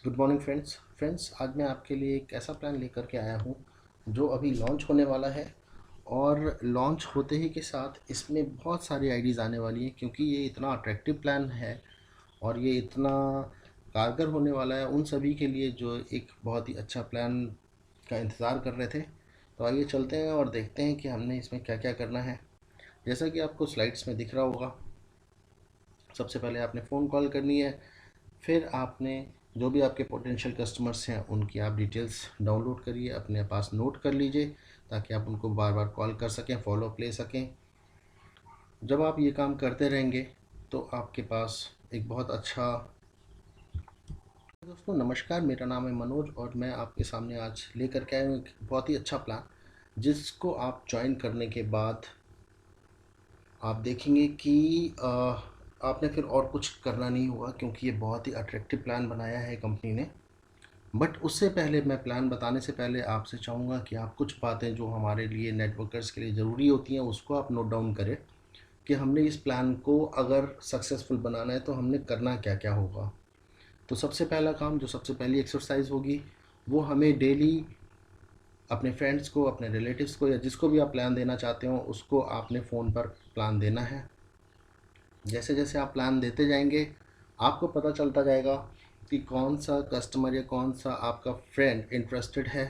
Good morning friends आज मैं आपके लिए एक ऐसा प्लान लेकर के आया हूँ जो अभी लॉन्च होने वाला है। और लॉन्च होते ही के साथ इसमें बहुत सारी आईडीज़ आने वाली हैं, क्योंकि ये इतना अट्रैक्टिव प्लान है और ये इतना कारगर होने वाला है उन सभी के लिए जो एक बहुत ही अच्छा प्लान का इंतज़ार कर रहे थे। तो आइए चलते हैं और देखते हैं कि हमने इसमें क्या क्या करना है। जैसा कि आपको स्लाइड्स में दिख रहा होगा, सबसे पहले आपने फ़ोन कॉल करनी है। फिर आपने जो भी आपके पोटेंशियल कस्टमर्स हैं उनकी आप डिटेल्स डाउनलोड करिए, अपने पास नोट कर लीजिए ताकि आप उनको बार बार कॉल कर सकें, फॉलो अप ले सकें। जब आप ये काम करते रहेंगे तो आपके पास एक बहुत अच्छा। दोस्तों नमस्कार, मेरा नाम है मनोज और मैं आपके सामने आज लेकर के आया हूँ एक बहुत ही अच्छा प्लान, जिसको आप ज्वाइन करने के बाद आप देखेंगे कि आपने फिर और कुछ करना नहीं होगा, क्योंकि ये बहुत ही अट्रैक्टिव प्लान बनाया है कंपनी ने। बट उससे पहले, मैं प्लान बताने से पहले आपसे चाहूँगा कि आप कुछ बातें जो हमारे लिए नेटवर्कर्स के लिए ज़रूरी होती हैं उसको आप नोट डाउन करें कि हमने इस प्लान को अगर सक्सेसफुल बनाना है तो हमने करना क्या क्या होगा। तो सबसे पहला काम, जो सबसे पहली एक्सरसाइज होगी, वो हमें डेली अपने फ्रेंड्स को, अपने रिलेटिव्स को या जिसको भी आप प्लान देना चाहते हो उसको आपने फ़ोन पर प्लान देना है। जैसे जैसे आप प्लान देते जाएंगे आपको पता चलता जाएगा कि कौन सा कस्टमर या कौन सा आपका फ्रेंड इंटरेस्टेड है।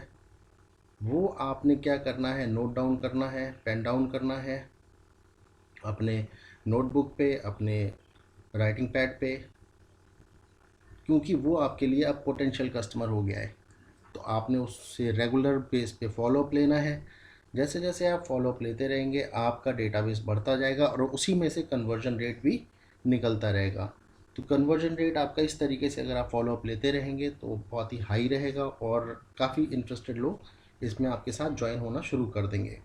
वो आपने क्या करना है, नोट डाउन करना है, पेन डाउन करना है अपने नोटबुक पे, अपने राइटिंग पैड पे, क्योंकि वो आपके लिए अब पोटेंशियल कस्टमर हो गया है। तो आपने उससे रेगुलर बेस पे फॉलोअप लेना है। जैसे जैसे आप फॉलोअप लेते रहेंगे आपका डेटाबेस बढ़ता जाएगा और उसी में से कन्वर्जन रेट भी निकलता रहेगा। तो कन्वर्जन रेट आपका इस तरीके से अगर आप फॉलोअप लेते रहेंगे तो बहुत ही हाई रहेगा और काफ़ी इंटरेस्टेड लोग इसमें आपके साथ ज्वाइन होना शुरू कर देंगे।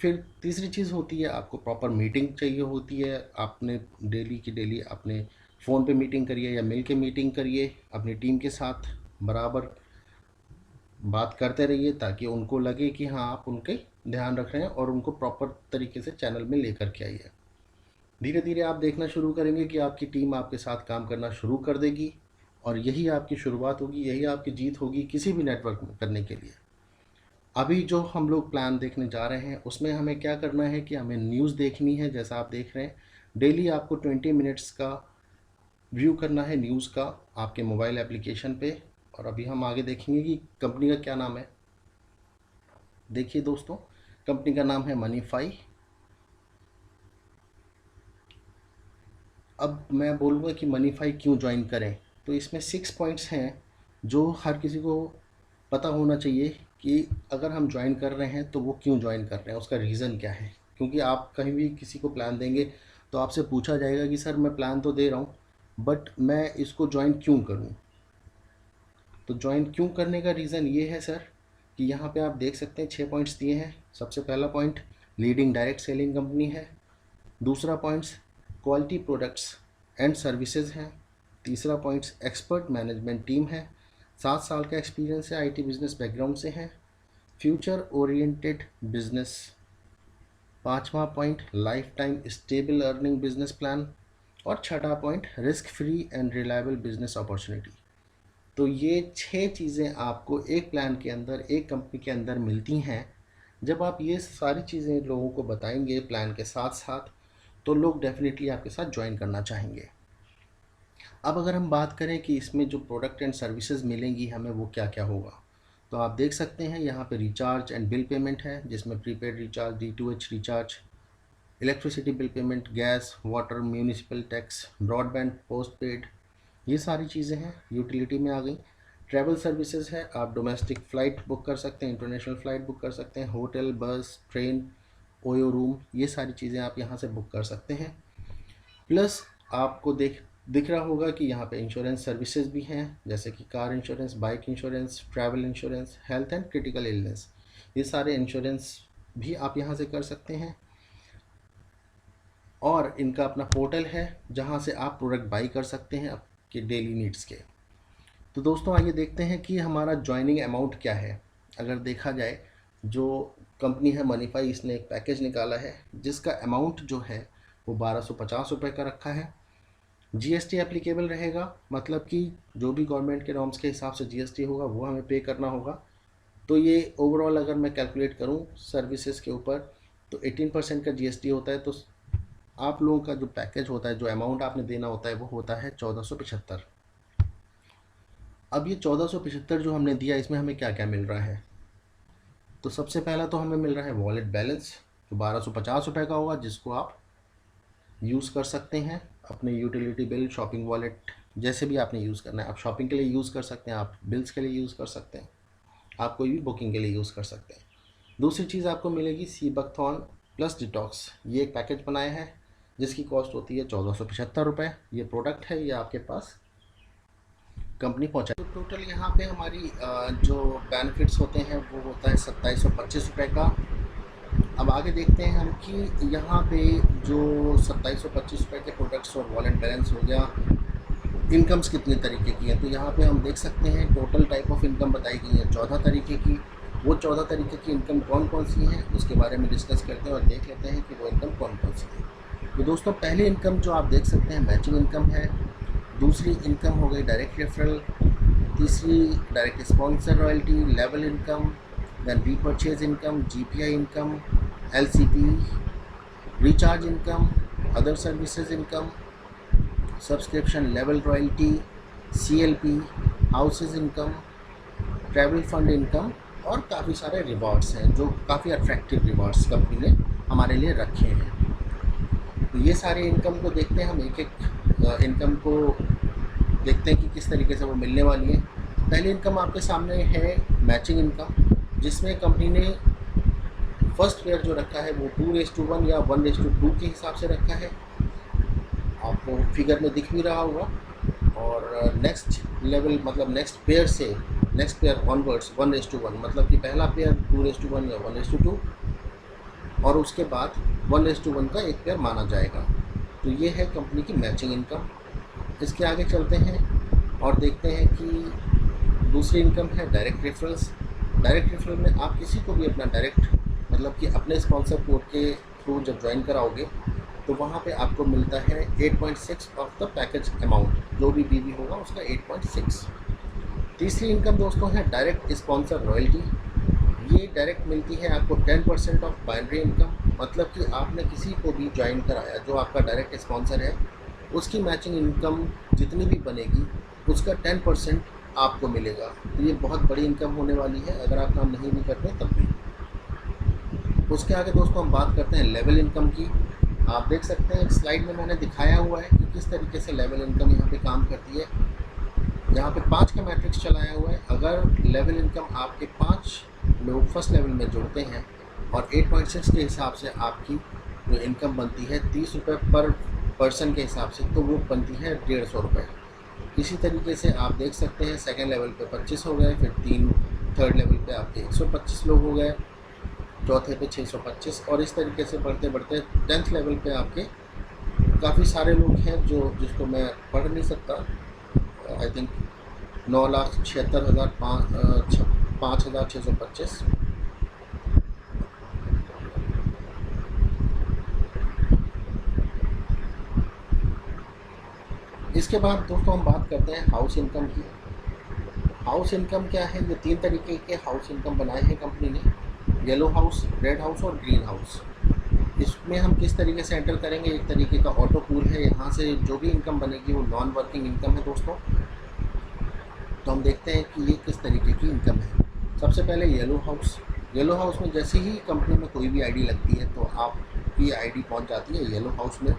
फिर तीसरी चीज़ होती है, आपको प्रॉपर मीटिंग चाहिए होती है। आपने डेली की डेली अपने फ़ोन पे मीटिंग करिए या मिल के मीटिंग करिए अपनी टीम के साथ, बराबर बात करते रहिए ताकि उनको लगे कि हाँ आप उनके ध्यान रख रहे हैं और उनको प्रॉपर तरीके से चैनल में लेकर के आइए। धीरे धीरे आप देखना शुरू करेंगे कि आपकी टीम आपके साथ काम करना शुरू कर देगी और यही आपकी शुरुआत होगी, यही आपकी जीत होगी किसी भी नेटवर्क में करने के लिए। अभी जो हम लोग प्लान देखने जा रहे हैं उसमें हमें क्या करना है कि हमें न्यूज़ देखनी है। जैसा आप देख रहे हैं डेली आपको 20 मिनट्स का व्यू करना है न्यूज़ का आपके मोबाइल एप्लीकेशन पे। और अभी हम आगे देखेंगे कि कंपनी का क्या नाम है। देखिए दोस्तों, कंपनी का नाम है मनीफाई। अब मैं बोलूँगा कि मनीफाई क्यों ज्वाइन करें, तो इसमें 6 पॉइंट्स हैं जो हर किसी को पता होना चाहिए कि अगर हम ज्वाइन कर रहे हैं तो वो क्यों ज्वाइन कर रहे हैं, उसका रीज़न क्या है। क्योंकि आप कहीं भी किसी को प्लान देंगे तो आपसे पूछा जाएगा कि सर मैं प्लान तो दे रहा हूँ बट मैं इसको ज्वाइन क्यों करूँ। तो ज्वाइन क्यों करने का रीज़न ये है सर कि यहाँ पे आप देख सकते हैं 6 पॉइंट्स दिए हैं। सबसे पहला point, leading direct selling company है। दूसरा points, quality products and services हैं। तीसरा पॉइंट्स, एक्सपर्ट मैनेजमेंट टीम है। 7 साल का एक्सपीरियंस है, आईटी बिजनेस बैकग्राउंड से हैं। Future oriented business. पांचवा point, lifetime stable earning business plan. और छठा point, risk free and reliable business opportunity. तो ये 6 चीज़ें आपको एक प्लान के अंदर, एक कंपनी के अंदर मिलती हैं। जब आप ये सारी चीज़ें लोगों को बताएंगे प्लान के साथ साथ तो लोग डेफिनेटली आपके साथ ज्वाइन करना चाहेंगे। अब अगर हम बात करें कि इसमें जो प्रोडक्ट एंड सर्विसेज मिलेंगी हमें वो क्या क्या होगा, तो आप देख सकते हैं यहाँ पे रिचार्ज एंड बिल पेमेंट है, जिसमें prepaid recharge, D2H recharge, electricity bill payment, gas water municipal tax, broadband postpaid, ये सारी चीज़ें हैं। यूटिलिटी में आ गई। ट्रैवल सर्विसेज है, आप डोमेस्टिक फ़्लाइट बुक कर सकते हैं, इंटरनेशनल फ़्लाइट बुक कर सकते हैं, होटल, बस, ट्रेन, ओयो रूम, ये सारी चीज़ें आप यहाँ से बुक कर सकते हैं। प्लस आपको दिख रहा होगा कि यहाँ पे इंश्योरेंस सर्विसेज भी हैं, जैसे कि car insurance, bike insurance, travel insurance, health and critical illness, ये सारे इंश्योरेंस भी आप यहाँ से कर सकते हैं। और इनका अपना पोर्टल है जहाँ से आप प्रोडक्ट बाई कर सकते हैं आपके डेली नीड्स के। तो दोस्तों आइए देखते हैं कि हमारा ज्वाइनिंग अमाउंट क्या है। अगर देखा जाए, जो कंपनी है मनीफाई, इसने एक पैकेज निकाला है जिसका अमाउंट जो है वो 1250 रुपये का रखा है। जीएसटी एप्लीकेबल रहेगा, मतलब कि जो भी गवर्नमेंट के नॉर्म्स के हिसाब से जीएसटी होगा वो हमें पे करना होगा। तो ये ओवरऑल अगर मैं कैलकुलेट करूँ सर्विसेज के ऊपर तो 18% का जीएसटी होता है। तो आप लोगों का जो पैकेज होता है, जो अमाउंट आपने देना होता है, वो होता है 1475। अब ये 1475 जो हमने दिया, इसमें हमें क्या क्या मिल रहा है? तो सबसे पहला तो हमें मिल रहा है वॉलेट बैलेंस, जो 1250 रुपये का होगा, जिसको आप यूज़ कर सकते हैं अपने यूटिलिटी बिल, शॉपिंग वॉलेट, जैसे भी आपने यूज़ करना है। आप शॉपिंग के लिए यूज़ कर सकते हैं, आप बिल्स के लिए यूज़ कर सकते हैं, आप कोई भी बुकिंग के लिए यूज़ कर सकते हैं। दूसरी चीज़ आपको मिलेगी सीबकथॉन प्लस डिटॉक्स। ये एक पैकेज बनाया है जिसकी कॉस्ट होती है 1475 रुपये। ये प्रोडक्ट है, ये आपके पास कंपनी पहुँचा। तो टोटल यहाँ पे हमारी जो बेनिफिट्स होते हैं वो होता है 2725 रुपये का। अब आगे देखते हैं हम कि यहाँ पे जो 2725 रुपये के प्रोडक्ट्स और वॉलेट बैलेंस हो गया, इनकम्स कितने तरीके की हैं। तो यहाँ पे हम देख सकते हैं टोटल टाइप ऑफ इनकम बताई गई है 14 तरीके की। वो 14 तरीके की इनकम कौन कौन सी हैं उसके बारे में डिस्कस करते हैं और देख लेते हैं कि वो इनकम कौन कौन सी है। तो दोस्तों, पहली इनकम जो आप देख सकते हैं मैचिंग इनकम है। दूसरी इनकम हो गई डायरेक्ट रेफरल। तीसरी direct sponsor royalty, level income, then repurchase income, GPI income, LCP, recharge income, other services income, subscription level royalty, CLP, houses income, travel fund income और काफ़ी सारे रिवॉर्ड्स हैं जो काफ़ी अट्रैक्टिव रिवॉर्ड्स कंपनी ने हमारे लिए रखे हैं। तो ये सारे इनकम को देखते हैं हम, एक एक इनकम को देखते हैं कि किस तरीके से वो मिलने वाली है। पहली इनकम आपके सामने है मैचिंग इनकम, जिसमें कंपनी ने फर्स्ट पेयर जो रखा है वो 2:1 या 1:2 के हिसाब से रखा है, आपको फिगर में दिख भी रहा होगा। और नेक्स्ट लेवल मतलब नेक्स्ट पेयर ऑनवर्ड्स 1:1, मतलब कि पहला पेयर 2:1 या 1:2 और उसके बाद 1:1 का एक पेयर माना जाएगा। तो ये है कंपनी की मैचिंग इनकम। इसके आगे चलते हैं और देखते हैं कि दूसरी इनकम है डायरेक्ट रेफरल्स। डायरेक्ट रेफरल में आप किसी को भी अपना डायरेक्ट मतलब कि अपने स्पॉन्सर कोड के थ्रू जब ज्वाइन कराओगे तो वहाँ पे आपको मिलता है 8.6 ऑफ द पैकेज अमाउंट, जो भी बीवी होगा उसका 8.6। तीसरी इनकम दोस्तों है डायरेक्ट स्पॉन्सर रॉयल्टी। ये डायरेक्ट मिलती है आपको 10% ऑफ बाइनरी इनकम, मतलब कि आपने किसी को भी ज्वाइन कराया जो आपका डायरेक्ट स्पॉन्सर है, उसकी मैचिंग इनकम जितनी भी बनेगी उसका 10% आपको मिलेगा। तो ये बहुत बड़ी इनकम होने वाली है अगर आप काम नहीं भी करते तब भी। उसके आगे दोस्तों हम बात करते हैं लेवल इनकम की। आप देख सकते हैं स्लाइड में मैंने दिखाया हुआ है कि किस तरीके से लेवल इनकम यहाँ पे काम करती है। यहाँ पे 5 का मैट्रिक्स चलाया हुआ है। अगर लेवल इनकम आपके 5 लोग फर्स्ट लेवल में जुड़ते हैं और 8.6 के हिसाब से आपकी जो इनकम बनती है 30 रुपये पर पर्सन के हिसाब से, तो वो बनती है 150 रुपये। इसी तरीके से आप देख सकते हैं सेकेंड लेवल पे 25 हो गए, फिर थर्ड लेवल पे आपके 125 लोग हो गए, चौथे पे 625 और इस तरीके से बढ़ते बढ़ते 10th लेवल पे आपके काफ़ी सारे लोग हैं जिसको मैं पढ़ नहीं सकता। I think 9,76,525। इसके बाद दोस्तों हम बात करते हैं हाउस इनकम की। हाउस इनकम क्या है? ये 3 तरीके के हाउस इनकम बनाए हैं कंपनी ने, येलो हाउस, रेड हाउस और ग्रीन हाउस। इसमें हम किस तरीके से एंटर करेंगे, एक तरीके का ऑटो पूल है, यहाँ से जो भी इनकम बनेगी वो नॉन वर्किंग इनकम है दोस्तों। तो हम देखते हैं कि ये किस तरीके की इनकम है। सबसे पहले येलो हाउस। येलो हाउस में जैसे ही कंपनी में कोई भी आईडी लगती है तो आपकी आईडी पहुंच जाती है येलो हाउस में।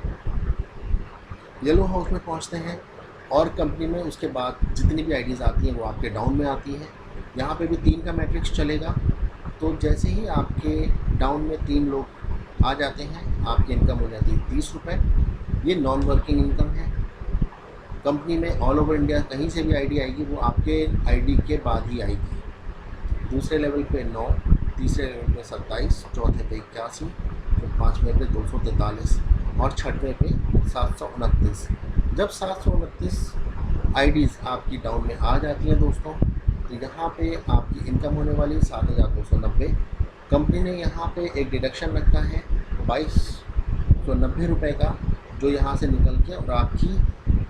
येलो हाउस में पहुंचते हैं और कंपनी में उसके बाद जितनी भी आईडीज़ आती हैं वो आपके डाउन में आती हैं। यहाँ पे भी 3 का मैट्रिक्स चलेगा। तो जैसे ही आपके डाउन में 3 लोग आ जाते हैं आपकी इनकम हो जाती है 30 रुपये। ये नॉन वर्किंग इनकम है। कंपनी में ऑल ओवर इंडिया कहीं से भी आईडी आएगी वो आपके आईडी के बाद ही आएगी। दूसरे लेवल पे 9, तीसरे लेवल पे 27, चौथे पे 81, फिर 5वें पे 243 और 6वें पे 729। जब 729 आईडीज़ आपकी डाउन में आ जाती हैं दोस्तों तो यहाँ पे आपकी इनकम होने वाली 7,290। कंपनी ने यहाँ पे एक डिडक्शन रखा है 2290 रुपये का, जो यहाँ से निकल के और आपकी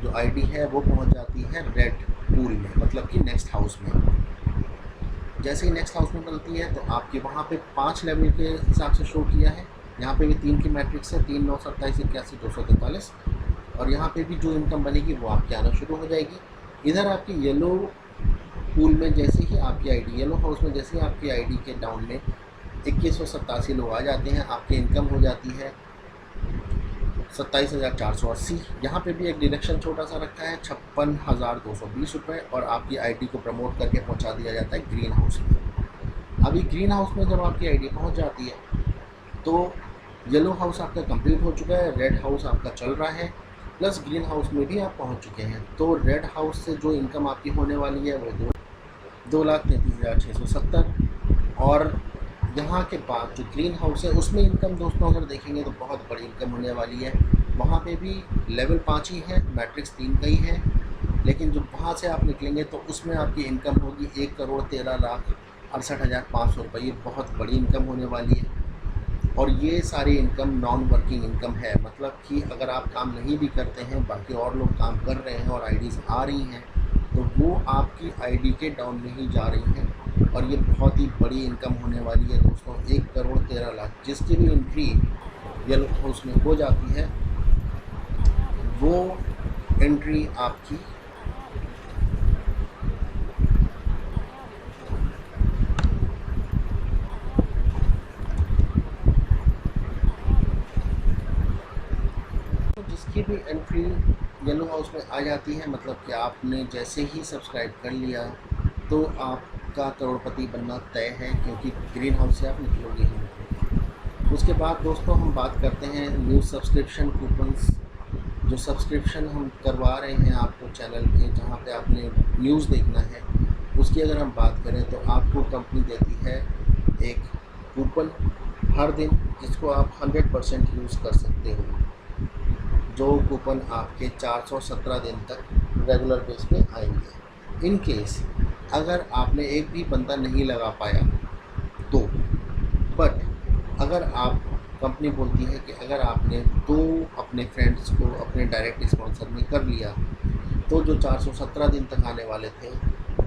जो आईडी है वो पहुंच जाती है रेड पूल में, मतलब कि नेक्स्ट हाउस में। जैसे ही नेक्स्ट हाउस में बनती है तो आपके वहाँ पे 5 लेवल के हिसाब से शो किया है। यहाँ पे भी 3 की मैट्रिक्स है, 3 9 27 81 243, और यहाँ पे भी जो इनकम बनेगी वो आपके आना शुरू हो जाएगी। इधर आपकी येलो पूल में जैसे ही आपकी आईडी, येलो हाउस में जैसे ही आपकी आईडी के डाउन में 2187 लोग आ जाते हैं, आपकी इनकम हो जाती है 27,480। यहाँ पे भी एक डिडक्शन छोटा सा रखा है 56,220 रुपये, और आपकी आईडी को प्रमोट करके पहुँचा दिया जाता है ग्रीन हाउस में। अभी ग्रीन हाउस में जब आपकी आईडी पहुँच जाती है तो येलो हाउस आपका कंप्लीट हो चुका है, रेड हाउस आपका चल रहा है, प्लस ग्रीन हाउस में भी आप पहुँच चुके हैं। तो रेड हाउस से जो इनकम आपकी होने वाली है वो 2,33,670, और यहाँ के बाद जो ग्रीन हाउस है उसमें इनकम दोस्तों अगर देखेंगे तो बहुत बड़ी इनकम होने वाली है। वहाँ पे भी लेवल 5 ही है, मैट्रिक्स 3 का ही है, लेकिन जब वहाँ से आप निकलेंगे तो उसमें आपकी इनकम होगी 1,13,68,500 रुपये। ये बहुत बड़ी इनकम होने वाली है, और ये सारी इनकम नॉन वर्किंग इनकम है, मतलब कि अगर आप काम नहीं भी करते हैं, बाकी और लोग काम कर रहे हैं और आईडीज़ आ रही हैं, तो वो आपकी आईडी के डाउन में ही जा रही हैं, और ये बहुत ही बड़ी इनकम होने वाली है दोस्तों। 1,13,00,000 जिसकी भी एंट्री येलो हाउस में हो जाती है वो एंट्री आपकी जिसकी भी एंट्री येलो हाउस में आ जाती है, मतलब कि आपने जैसे ही सब्सक्राइब कर लिया तो आपका करोड़पति बनना तय है, क्योंकि ग्रीन हाउस से आप निकलोगे ही। उसके बाद दोस्तों हम बात करते हैं न्यू सब्सक्रिप्शन कूपन्स। जो सब्सक्रिप्शन हम करवा रहे हैं आपको चैनल के, जहाँ पे आपने न्यूज़ देखना है, उसकी अगर हम बात करें तो आपको कंपनी देती है एक कूपन हर दिन, जिसको आप 100% यूज़ कर सकते हो। जो कूपन आपके 417 दिन तक रेगुलर बेस पे आएंगे। इन केस अगर आपने एक भी बंदा नहीं लगा पाया तो, बट अगर आप, कंपनी बोलती है कि अगर आपने 2 अपने फ्रेंड्स को अपने डायरेक्ट स्पॉन्सर में कर लिया तो जो 417 दिन तक आने वाले थे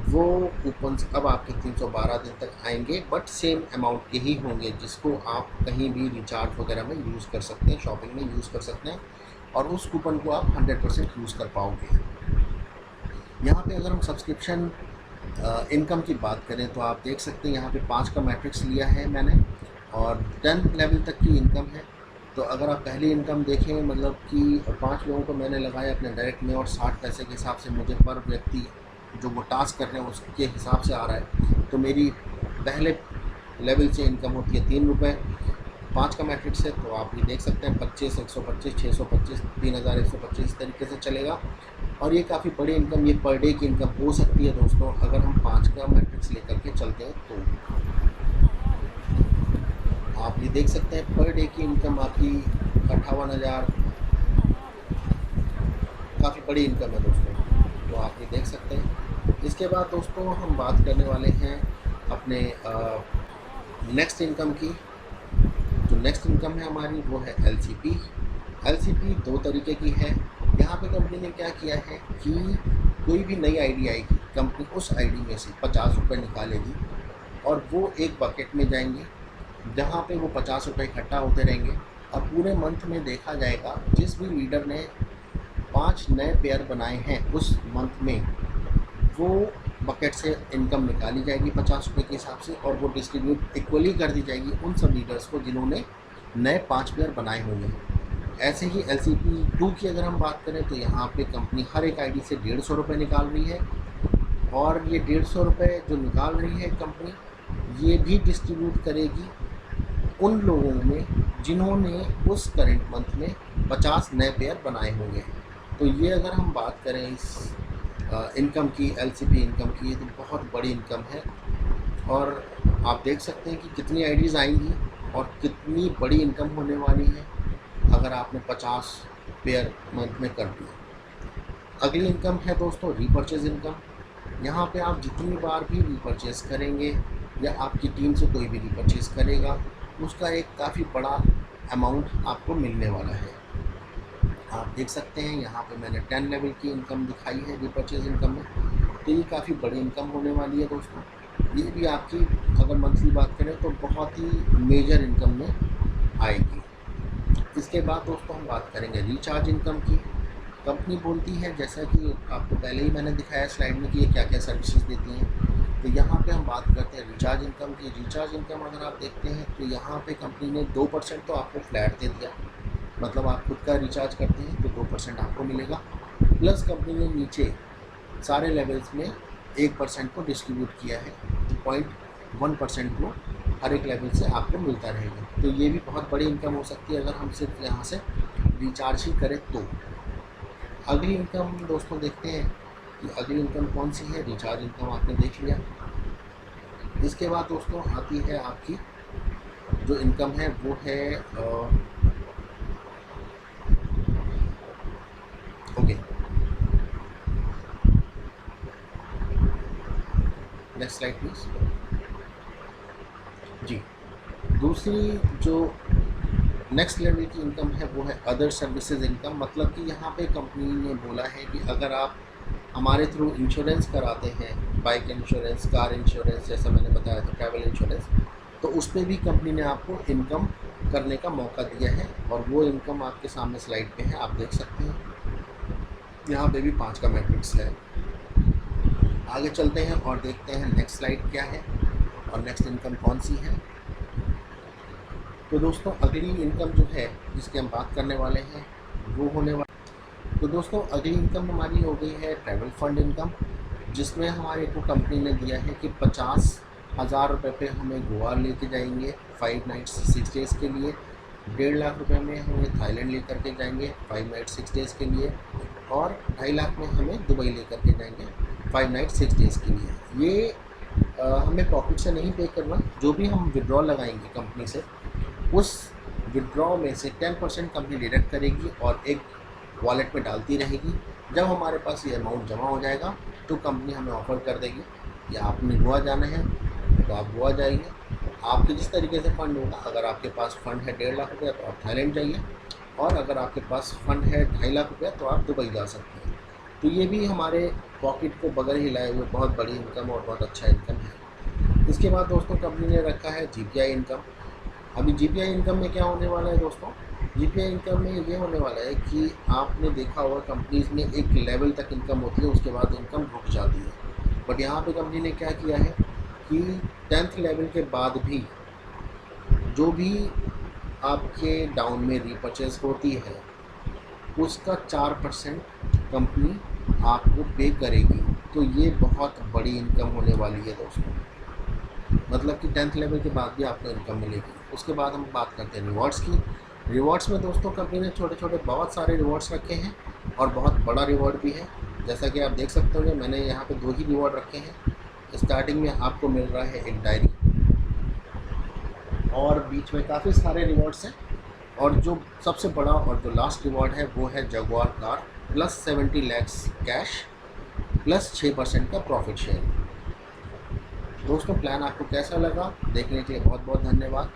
वो कूपन्स अब आपके 312 दिन तक आएंगे, बट सेम अमाउंट के ही होंगे, जिसको आप कहीं भी रिचार्ज वगैरह में यूज़ कर सकते हैं, शॉपिंग में यूज़ कर सकते हैं, और उस कूपन को आप 100% यूज़ कर पाओगे। यहाँ पे अगर हम सब्सक्रिप्शन इनकम की बात करें तो आप देख सकते हैं यहाँ पे 5 का मैट्रिक्स लिया है मैंने, और 10 लेवल तक की इनकम है। तो अगर आप पहली इनकम देखें, मतलब कि 5 लोगों को मैंने लगाया अपने डायरेक्ट में, और 60 पैसे के हिसाब से मुझे पर व्यक्ति जो वो टास्क कर रहे हैं उसके हिसाब से आ रहा है, तो मेरी पहले लेवल से इनकम होती है 3 रुपये। 5 का मैट्रिक्स है तो आप ये देख सकते हैं 25, 125, 625, 3,125 इस तरीके से चलेगा, और ये काफ़ी बड़ी इनकम, ये पर डे की इनकम हो सकती है दोस्तों अगर हम 5 का मैट्रिक्स लेकर के चलते हैं तो। आप ये देख सकते हैं पर डे की इनकम आपकी 58,000, काफ़ी बड़ी इनकम है दोस्तों, तो आप ये देख सकते हैं। इसके बाद दोस्तों हम बात करने वाले हैं अपने नेक्स्ट इनकम की। जो नेक्स्ट इनकम है हमारी वो है LCP। LCP 2 तरीके की है। यहाँ पे कंपनी ने क्या किया है कि कोई भी नई आईडी आएगी, कंपनी उस आईडी में से 50 रुपये निकालेगी, और वो एक बकेट में जाएंगे, जहाँ पे वो 50 रुपये इकट्ठा होते रहेंगे, और पूरे मंथ में देखा जाएगा जिस भी लीडर ने 5 नए पेयर बनाए हैं उस मंथ में, वो बकेट से इनकम निकाली जाएगी 50 रुपये के हिसाब से, और वो डिस्ट्रीब्यूट इक्वली कर दी जाएगी उन सब लीडर्स को जिन्होंने नए 5 पेयर बनाए होंगे। ऐसे ही LCP 2 की अगर हम बात करें तो यहाँ पे कंपनी हर एक आईडी से 150 रुपये निकाल रही है, और ये 150 रुपये जो निकाल रही है कंपनी, ये भी डिस्ट्रीब्यूट करेगी उन लोगों में जिन्होंने उस करंट मंथ में 50 नए पेयर बनाए होंगे। तो ये अगर हम बात करें इस इनकम की, LCP इनकम की, तो बहुत बड़ी इनकम है, और आप देख सकते हैं कि कितनी आईडीज़ आएंगी और कितनी बड़ी इनकम होने वाली है अगर आपने 50 पेयर मंथ में कर दिया। अगली इनकम है दोस्तों रीपर्चेज इनकम। यहाँ पे आप जितनी बार भी रीपर्चेज करेंगे या आपकी टीम से कोई भी रीपर्चेज करेगा, उसका एक काफ़ी बड़ा अमाउंट आपको मिलने वाला है। आप देख सकते हैं यहाँ पे मैंने 10 लेवल की इनकम दिखाई है रीपरचेज इनकम में। तो ये काफ़ी बड़ी इनकम होने वाली है दोस्तों। ये भी आपकी अगर मंथली बात करें तो बहुत ही मेजर इनकम में आएगी। इसके बाद दोस्तों हम बात करेंगे रिचार्ज इनकम की। कंपनी बोलती है, जैसा कि आपको पहले ही मैंने दिखाया स्लाइड में, कि ये क्या क्या सर्विसेज देती हैं। तो यहाँ पे हम बात करते हैं रिचार्ज इनकम की। रिचार्ज इनकम अगर आप देखते हैं तो यहाँ पे कंपनी ने 2% तो आपको फ्लैट दे दिया, मतलब आप खुद का रिचार्ज करते हैं तो 2% आपको मिलेगा। प्लस कंपनी ने नीचे सारे लेवल्स में 1% को डिस्ट्रीब्यूट किया है, तो 0.1% को हर एक लेवल से आपको मिलता रहेगा। तो ये भी बहुत बड़ी इनकम हो सकती है अगर हम सिर्फ यहाँ से रिचार्ज ही करें तो। अगली इनकम दोस्तों देखते हैं कि अगली इनकम कौन सी है। रिचार्ज इनकम आपने देख लिया। इसके बाद दोस्तों आती है आपकी जो इनकम है वो है ओके, नेक्स्ट स्लाइड प्लीज जी। दूसरी जो नेक्स्ट लेवल की इनकम है वो है अदर सर्विसेज इनकम। मतलब कि यहाँ पे कंपनी ने बोला है कि अगर आप हमारे थ्रू इंश्योरेंस कराते हैं, बाइक इंश्योरेंस, कार इंश्योरेंस, जैसा मैंने बताया था ट्रैवल इंश्योरेंस, तो उस पर भी कंपनी ने आपको इनकम करने का मौका दिया है। और वो इनकम आपके सामने स्लाइड पे है, आप देख सकते हैं। यहाँ पे भी 5 का मैट्रिक्स है। आगे चलते हैं और देखते हैं नेक्स्ट स्लाइड क्या है और नेक्स्ट इनकम कौन सी है। तो दोस्तों अगली इनकम जो है जिसकी हम बात करने वाले हैं वो होने वाली, तो दोस्तों अगली इनकम हमारी हो गई है ट्रैवल फंड इनकम, जिसमें हमारे को कंपनी ने दिया है कि 50,000 रुपये पे हमें गोवा लेके जाएंगे 5 नाइट्स 6 डेज़ के लिए। 1.5 लाख रुपए में हमें थाईलैंड लेकर के जाएंगे 5 नाइट्स 6 डेज़ के लिए। और 2.5 लाख में हमें दुबई लेकर के जाएंगे 5 नाइट्स 6 डेज़ के लिए। ये हमें पॉकेट से नहीं पे करना, जो भी हम विड्रॉ लगाएंगे कंपनी से उस विड्रॉ में से 10% कंपनी डिडक्ट करेगी और एक वॉलेट में डालती रहेगी। जब हमारे पास ये अमाउंट जमा हो जाएगा तो कंपनी हमें ऑफ़र कर देगी कि आपने गोवा जाना है तो आप गोवा जाइए। आपके जिस तरीके से फ़ंड होगा, अगर आपके पास फ़ंड है 1.5 लाख रुपया तो आप थाईलैंड जाइए, और अगर आपके पास फ़ंड है 2.5 लाख रुपया तो आप दुबई जा सकते हैं। तो ये भी हमारे पॉकेट को बगल हिलाए हुए बहुत बड़ी इनकम और बहुत अच्छा इनकम है। इसके बाद दोस्तों कंपनी ने रखा है GPI इनकम। अभी GPI इनकम में क्या होने वाला है दोस्तों, GPI इनकम में ये होने वाला है कि आपने देखा होगा कंपनीज में एक लेवल तक इनकम होती है, उसके बाद इनकम रुक जाती है। बट यहाँ पे कंपनी ने क्या किया है कि 10th लेवल के बाद भी जो भी आपके डाउन में रीपरचेज होती है उसका 4% कंपनी आपको पे करेगी। तो ये बहुत बड़ी इनकम होने वाली है दोस्तों, मतलब कि 10th लेवल के बाद भी आपको इनकम मिलेगी। उसके बाद हम बात करते हैं रिवॉर्ड्स की। रिवॉर्ड्स में दोस्तों कंपनी ने छोटे छोटे बहुत सारे रिवॉर्ड्स रखे हैं और बहुत बड़ा रिवॉर्ड भी है। जैसा कि आप देख सकते होंगे मैंने यहाँ पे 2 ही रिवॉर्ड रखे हैं। स्टार्टिंग में आपको मिल रहा है एक डायरी और बीच में काफ़ी सारे रिवॉर्ड्स हैं, और जो सबसे बड़ा और जो लास्ट रिवॉर्ड है वो है Jaguar car plus 70 lakhs cash plus 6% का प्रॉफिट शेयर। दोस्तों प्लान आपको कैसा लगा, देखने के लिए बहुत बहुत धन्यवाद।